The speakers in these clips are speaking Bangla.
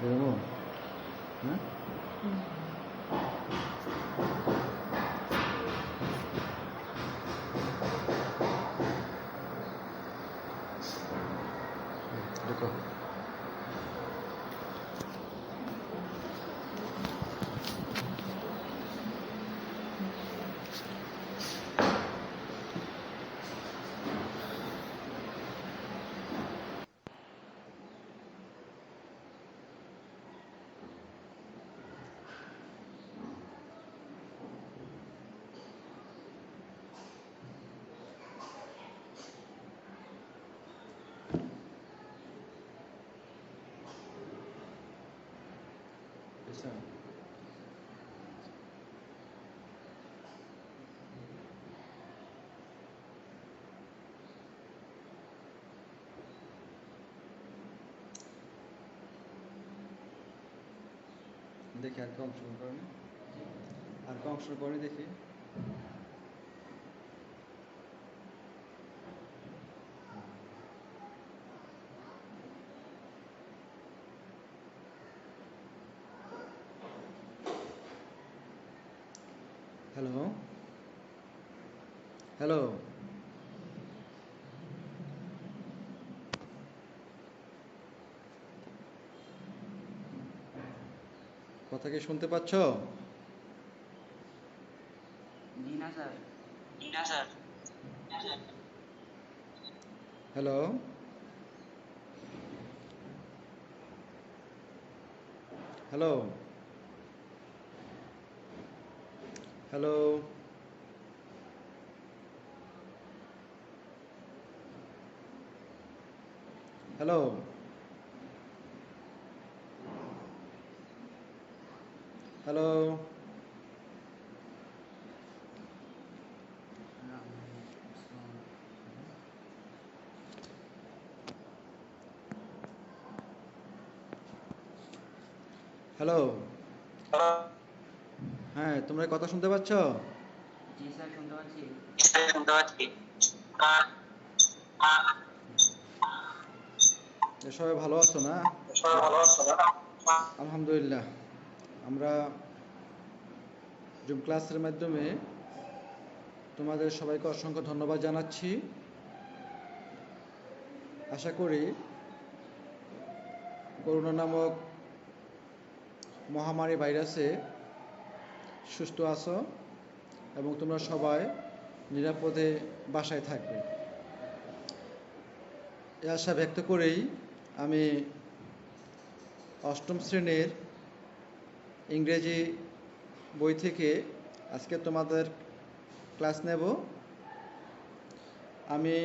বেরোবো? হ্যাঁ, ঢুকো। দেখি আর কেউ অংশগ্রহণ করেনি, আর কেউ অংশগ্রহণ করেনি দেখি। হ্যালো হ্যালো, কথা কি শুনতে পাচ্ছ? জি না sir. Hello hello hello hello hello hello, হ্যাঁ তোমরা কথা শুনতে পাচ্ছ? জি স্যার, শুনতে পাচ্ছি। সবাই ভালো আছো না? আলহামদুলিল্লাহ। আমরা জুম ক্লাসের মাধ্যমে তোমাদের সবাইকে অসংখ্য ধন্যবাদ জানাচ্ছি। আশা করি করোনা নামক মহামারী ভাইরাসে সুস্থ আছো এবং তোমরা সবাই নিরাপদে বাসায় থাকবে, এই আশা ব্যক্ত করেই আমি অষ্টম শ্রেণীর ইংরেজি বই থেকে আজকে তোমাদের ক্লাস নেব। আমি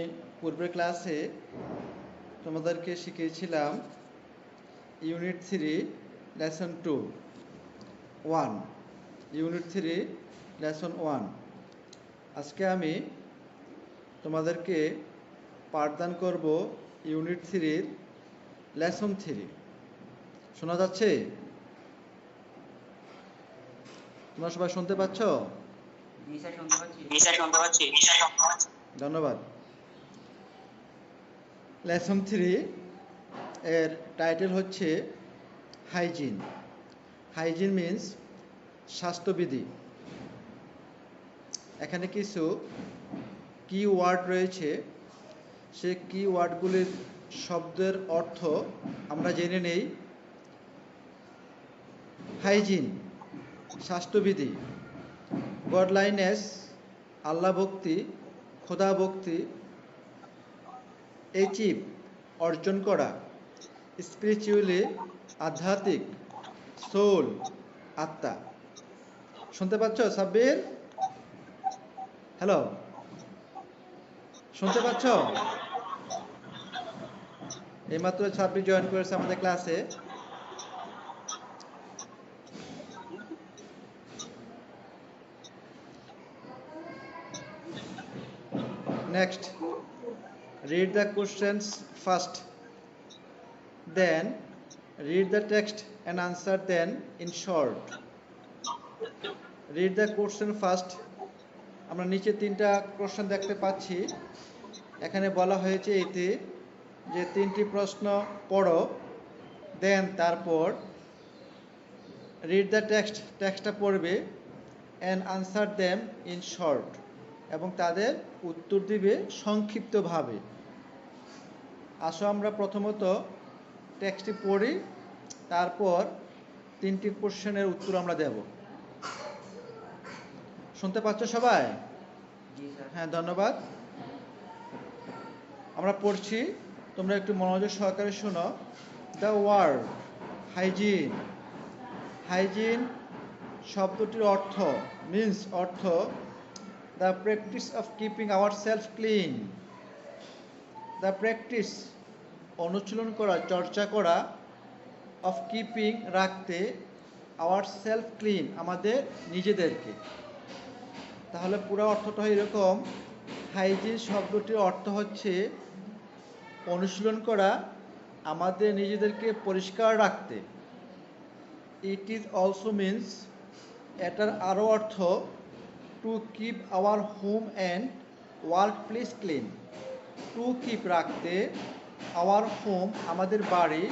পূর্বের ক্লাসে তোমাদেরকে শিখিয়েছিলাম ইউনিট 3 লেসন 1। Unit 3 lesson 1। আজকে আমি তোমাদেরকে পাঠদান করব ইউনিট 3 লেসন 3। শোনা যাচ্ছে? তোমরা সবাই শুনতে পাচ্ছ? জি স্যার, শুনতে পাচ্ছি। ধন্যবাদ। লেসন 3 এর টাইটেল হচ্ছে হাইজিন। হাইজিন মিন্স স্বাস্থ্যবিধি। এখানে কিছু কি ওয়ার্ড রয়েছে, সে কি ওয়ার্ডগুলির শব্দের অর্থ আমরা জেনে নেই। হাইজিন স্বাস্থ্যবিধি, গডলাইনেস আল্লাহ ভক্তি, খোদা ভক্তি, অ্যাচিভ অর্জন করা, স্পিরিচুয়ালি আধ্যাত্মিক, সোল আত্মা। শুনতে পাচ্ছ সাব্বির? হ্যালো, শুনতে পাচ্ছ? এইমাত্র সাব্বির জয়েন করেছে আমাদের ক্লাসে। Next, read the questions first, then read the text and answer them in short. Read the question first. আমরা নিচে 3টা কোশ্চেন দেখতে পাচ্ছি। এখানে বলা হয়েছে এতে যে 3টি প্রশ্ন পড়ো, দেন তারপর রিড দ্য টেক্সটটা পড়বে and answer them in short, এবং তাদের উত্তর দিবে সংক্ষিপ্তভাবে। আসো আমরা প্রথমত টেক্সটটি পড়ি, তারপর 3টি কোশ্চেনের উত্তর আমরা দেব। শুনতে পাচ্ছ সবাই? জি স্যার। হ্যাঁ, ধন্যবাদ। আমরা পড়ছি, তোমরা একটু মনোযোগ সহকারে শোনো। দ্য ওয়ার্ড হাইজিন, হাইজিন শব্দটির অর্থ অর্থ the practice of keeping our self clean. The practice অনুশীলন করা, চর্চা করা, অফ কিপিং রাখতে, আওয়ার সেলফ ক্লিন আমাদের নিজেদেরকে। তাহলে পুরো অর্থটা এরকম, হাইজিন শব্দটির অর্থ হচ্ছে অনুশীলন করা, আমাদের নিজেদেরকে পরিষ্কার রাখতে। ইট ইজ অলসো মিনস, এটার আরও অর্থ to keep our home and work place clean. To keep রাখতে, আওয়ার হোম আমাদের বাড়ি,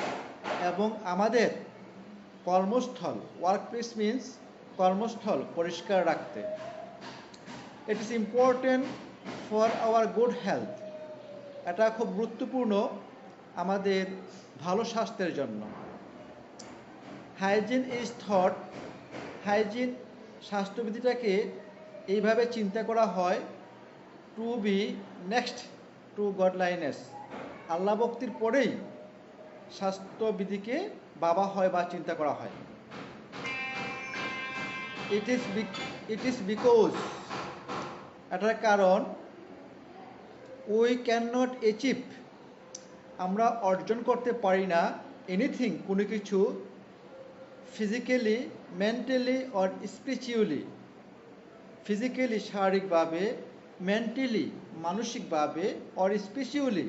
এবং আমাদের কর্মস্থল, ওয়ার্ক প্লেস মিনস কর্মস্থল পরিষ্কার রাখতে। It is important for our good health, এটা খুব গুরুত্বপূর্ণ আমাদের ভালো স্বাস্থ্যের জন্য। হাইজিন ইজ থট, হাইজিন স্বাস্থ্যবিধিটাকে এইভাবে চিন্তা করা হয়, টু বি নেক্সট টু গডলাইনেস, আল্লাহ ভক্তির পরেই স্বাস্থ্যবিধিকে ভাবা হয় বা চিন্তা করা হয়। ইট ইজ বিকজ, এটার কারণ উই ক্যান নট অ্যাচিভ, আমরা অর্জন করতে পারি না, এনিথিং কোনো কিছু, physically, mentally or spiritually, physically শারীরিকভাবে, মেন্টালি মানসিকভাবে, অর স্পিরিচুয়ালি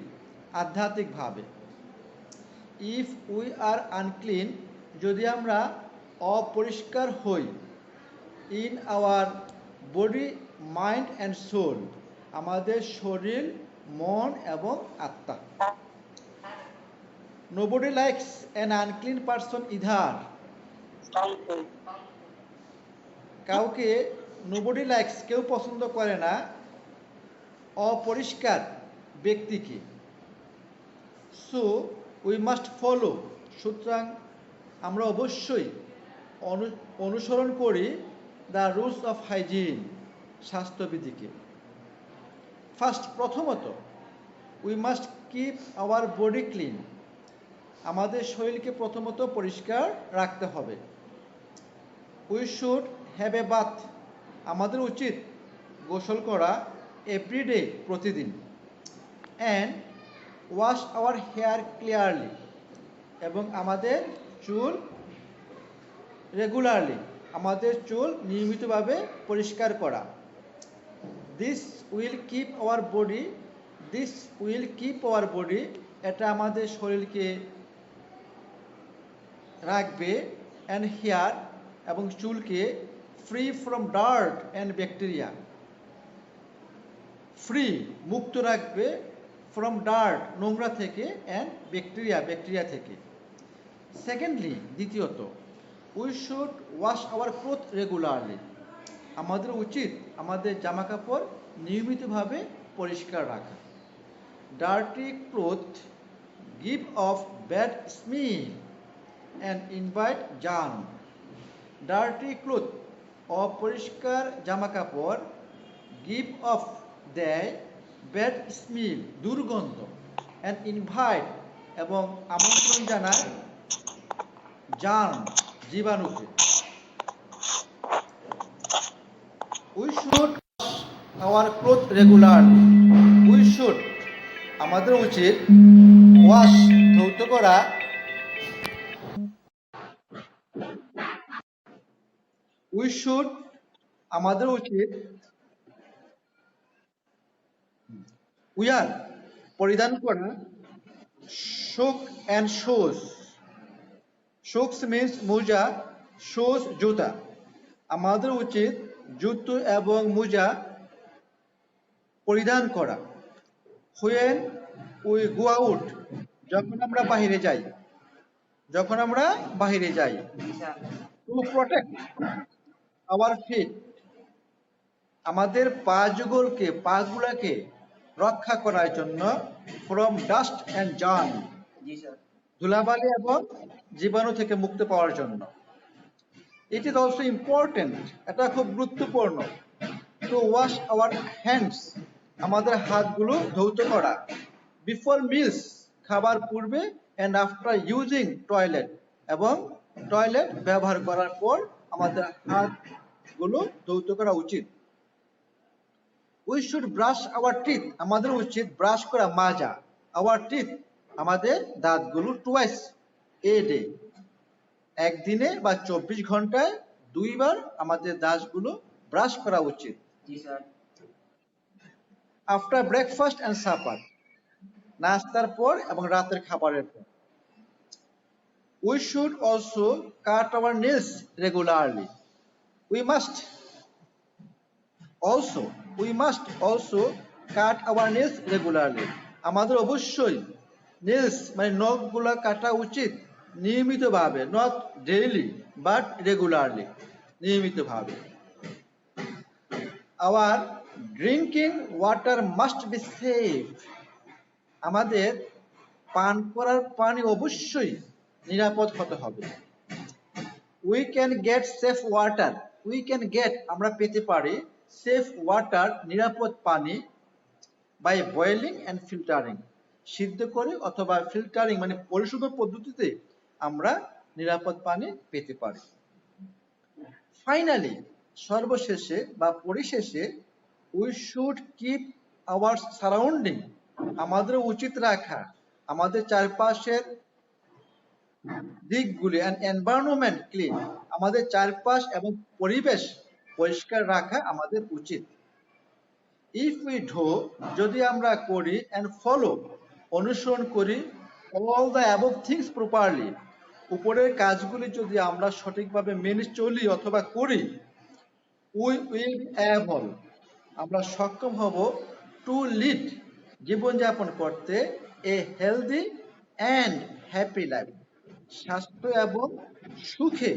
আধ্যাত্মিকভাবে। ইফ উই আর আনক্লিন, যদি আমরা অপরিষ্কার হই, in our body, mind and soul, আমাদের শরীর, মন এবং আত্মা। Nobody likes an unclean person ইধার, কাউকে নোবডি লাইকস, কেউ পছন্দ করে না অপরিষ্কার ব্যক্তিকে। সো উই মাস্ট ফলো, সুতরাং আমরা অবশ্যই অনুসরণ করি দ্য রুলস অফ হাইজিন, স্বাস্থ্যবিধিকে। ফার্স্ট, প্রথমত, we must keep our body clean, আমাদের শরীরকে প্রথমত পরিষ্কার রাখতে হবে। We should have a bath, আমাদের উচিত গোসল করা, এভরিডে, প্রতিদিন। And wash our hair clearly, এবং আমাদের চুল রেগুলারলি, আমাদের চুল নিয়মিতভাবে পরিষ্কার করা। This will keep our body, this will keep our body, এটা আমাদের শরীরকে রাখবে, অ্যান্ড হেয়ার, এবং চুলকে, free from dirt and bacteria, free, মুক্ত রাখবে, ফ্রম ডার্ট, নোংরা থেকে, অ্যান্ড ব্যাকটেরিয়া, ব্যাকটেরিয়া থেকে। সেকেন্ডলি, দ্বিতীয়ত, we should wash our cloth regularly, আমাদের উচিত আমাদের জামা কাপড় নিয়মিতভাবে পরিষ্কার রাখা। Dirty cloth give off bad smell and invite germ, dirty cloth, অপরিষ্কার জামা কাপড়, গিভ অফ, দেয়, ব্যাড স্মেল, দুর্গন্ধ, অ্যান্ড ইনভাইট, এবং আমন্ত্রণ জানায়, জার্ম, জীবাণুকে। We should our cloth regularly, we should, আমাদের উচিত, ওয়াশ, ধৌত করা, উই শুড, আমাদের উচিত, উইয়ার, পরিধান করা, শুক অ্যান্ড শুজ, শুকস মিন্স মোজা, শুজ জুতা, আমাদের উচিত জুতো এবং মোজা পরিধান করা। হুয়েন উই গো আউট, যখন আমরা বাহিরে যাই, যখন আমরা বাহিরে যাই। জি sir. To protect our feet, আমাদের পাগুলাকে রক্ষা করার জন্য, ফ্রম ডাস্ট অ্যান্ড জার্ম, জি স্যার। ধুলাবালি এবং জীবাণু থেকে মুক্তি পাওয়ার জন্য। ইট ইজ অলসো ইম্পর্টেন্ট, এটা খুব গুরুত্বপূর্ণ, টু ওয়াশ আওয়ার হ্যান্ডস, আমাদের হাতগুলো ধৌত করা, বিফোর মিলস, খাবার পূর্বে, অ্যান্ড আফটার ইউজিং টয়লেট, এবং টয়লেট ব্যবহার করার পর আমাদের হাতগুলো ধৌত করা উচিত। We should brush our teeth, আমাদের উচিত ব্রাশ করা, মাজা, আওয়ার টিথ, আমাদের দাঁতগুলো, টুয়াইস এ ডে, একদিনে বা 24 ঘন্টায় 2 বার আমাদের দাঁতগুলো ব্রাশ করা উচিত। জি sir. After breakfast and supper, নাস্তার পর এবং রাতের খাবারের পর। We should also cut our nails regularly, we must also cut our nails regularly, আমাদের অবশ্যই নেলস মানে নখগুলো কাটা উচিত নিয়মিতভাবে, নট ডেইলি বাট রেগুলারলি, নিয়মিতভাবে। Our drinking water must be safe, আমাদের পান করার পানি অবশ্যই নিরাপদ হতে হবে। We can get safe water, আমরা পেতে পারি সেফ ওয়াটার, নিরাপদ পানি, বাই বয়েলিং অ্যান্ড ফিল্টারিং, সিদ্ধ করে অথবা ফিল্টারিং মানে পরিশোধন পদ্ধতিতে আমরা নিরাপদ পানি পেতে পারি। ফাইনালি, সর্বশেষে বা পরিশেষে, we should keep our surrounding, আমাদের উচিত রাখা আমাদের চারপাশের দিকগুলি, অ্যান্ড এনভায়রনমেন্ট ক্লিন, আমাদের চারপাশ এবং পরিবেশ পরিষ্কার রাখা আমাদের উচিত। ইফ উই ডু, যদি আমরা করি, অ্যান্ড ফলো, অনুসরণ করি, all the above things properly, উপরের কাজগুলি যদি আমরা সঠিকভাবে মেনে চলি অথবা করি, উই উইল অ্যাবল, আমরা সক্ষম হব, টু লিড, জীবনযাপন করতে, এ হেলদি অ্যান্ড হ্যাপি লাইফ, স্বাস্থ্য এবং সুখে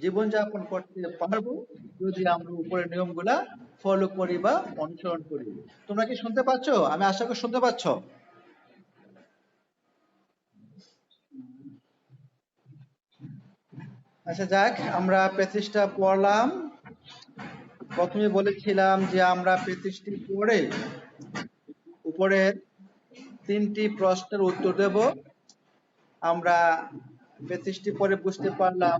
জীবনযাপন করতে পারবো যদি আমরা উপরের নিয়মগুলা ফলো করি বা অনুসরণ করি। তোমরা কি শুনতে পাচ্ছ? আমি আশা করি শুনতে পাচ্ছ। আচ্ছা যাক, আমরা প্যাথিসটা পড়লাম। প্রথমে বলেছিলাম যে আমরা প্যাথিসটি পড়ে উপরের 3টি প্রশ্নের উত্তর দেব। আমরা প্যাথিসটি পরে বুঝতে পারলাম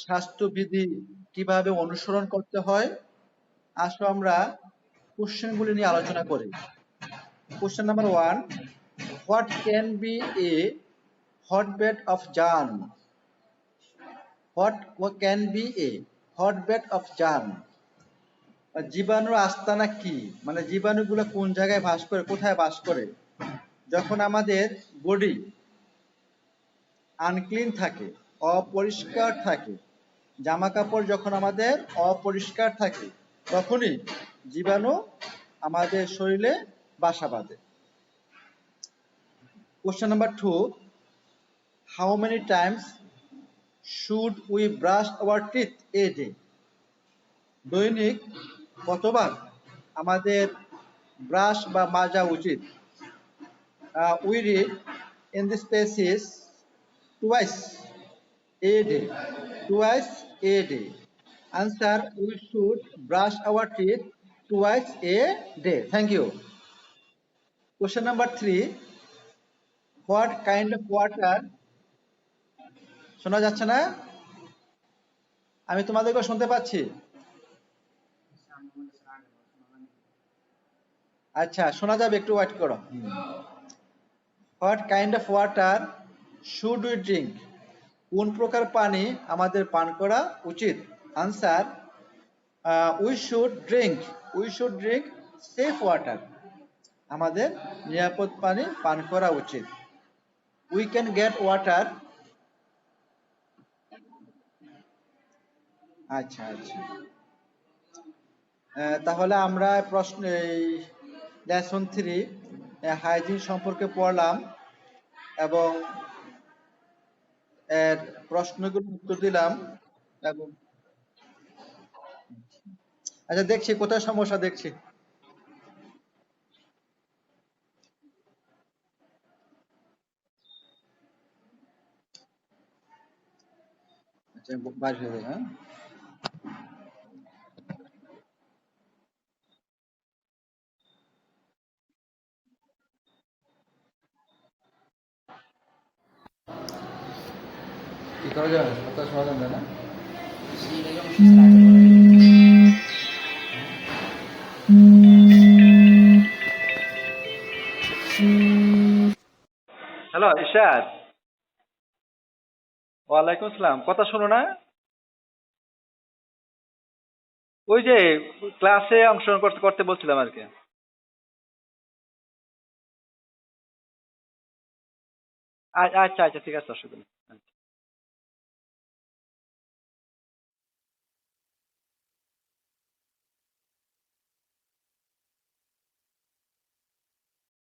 স্বাস্থ্যবিধি কিভাবে অনুসরণ করতে হয়। আসো আমরা কোশ্চেনগুলি নিয়ে আলোচনা করি। Question number 1, what can be a hotbed of germ? What can be a hotbed of germ? জীবাণুর আস্তানা কি, মানে জীবাণুগুলো কোন জায়গায় বাস করে, কোথায় বাস করে? যখন আমাদের বডি আনক্লিন থাকে, অপরিষ্কার থাকে, জামা কাপড় যখন আমাদের অপরিষ্কার থাকে, তখনই জীবাণু আমাদের শরীরে বাসা বাঁধে। Question number 2, how many times should we brush our teeth a day? দৈনিক কতবার আমাদের ব্রাশ বা মাজা উচিত? We read in this passage twice a day, twice a day. Answer, we should brush our teeth twice a day. Thank you. Question number 3, what kind of water? শোনা যাচ্ছে না? আমি তোমাদেরকে শুনতে পাচ্ছি। আচ্ছা, শোনা যাবে, একটু ওয়েট করো। What kind of water should we drink? কোন প্রকার পানি আমাদের পান করা উচিত? Answer, we should drink safe water, আমাদের নিরাপদ পানি পান করা উচিত। We can gate water. আচ্ছা আচ্ছা, তাহলে আমরা প্রশ্ন লেসন 3 হাইজিন সম্পর্কে পড়লাম এবং এর প্রশ্নগুলো উত্তর দিলাম এবং আচ্ছা দেখছি কোথায় সমস্যা দেখছি। আচ্ছা বাইরে হয়ে যায়, হ্যাঁ। কি করা যাবে, কথা শোনা যাবে না। সেই অংশ স্যার আগে বলেন। হ্যালো ইশাদ, ওয়ালাইকুম আসসালাম, কথা শোনো না। ওই যে ক্লাসে অংশগ্রহণ করতে করতে বলছিলাম আর কি। আচ্ছা আচ্ছা ঠিক আছে, অসুবিধা নেই। আচ্ছা।